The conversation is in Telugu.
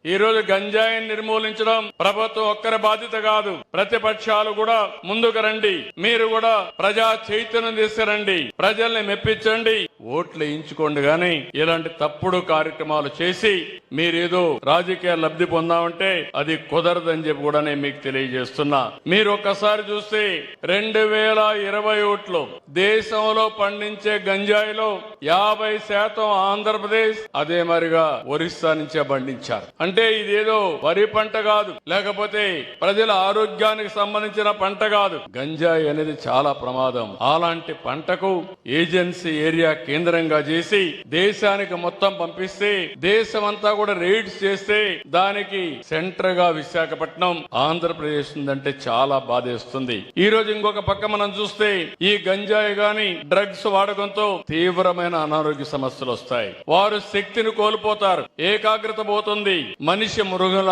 ఈ రోజు గంజాయిని నిర్మూలించడం ప్రభుత్వం ఒక్కరి బాధ్యత కాదు. ప్రతిపక్షాలు కూడా ముందుకు రండి. మీరు కూడా ప్రజా చైతన్యం తీసుకురండి. ప్రజల్ని మెప్పించండి. ఓట్లు వేయించుకోండి. గాని ఇలాంటి తప్పుడు కార్యక్రమాలు చేసి మీరేదో రాజకీయ లబ్ధి పొందామంటే అది కుదరదని చెప్పి కూడా నేను మీకు తెలియజేస్తున్నా. మీరు ఒక్కసారి చూస్తే 2021లో దేశంలో పండించే గంజాయిలో 50% ఆంధ్రప్రదేశ్, అదే మరిగా ఒరిస్సా నుంచే పండించారు. అంటే ఇదేదో వరి పంట కాదు, లేకపోతే ప్రజల ఆరోగ్యానికి సంబంధించిన పంట కాదు. గంజాయి అనేది చాలా ప్రమాదం. అలాంటి పంటకు ఏజెన్సీ ఏరియా కేంద్రంగా చేసి దేశానికి మొత్తం పంపిస్తే, దేశమంతా కూడా రైడ్స్ చేస్తే దానికి సెంటర్ గా విశాఖపట్నం ఆంధ్రప్రదేశ్ ఉందంటే చాలా బాధేస్తుంది. ఈ రోజు ఇంకొక పక్క మనం చూస్తే ఈ గంజాయి గాని డ్రగ్స్ వాడకంతో తీవ్రమైన అనారోగ్య సమస్యలు వస్తాయి. వారు శక్తిని కోల్పోతారు, ఏకాగ్రత పోతుంది, మనిషి మృగంలా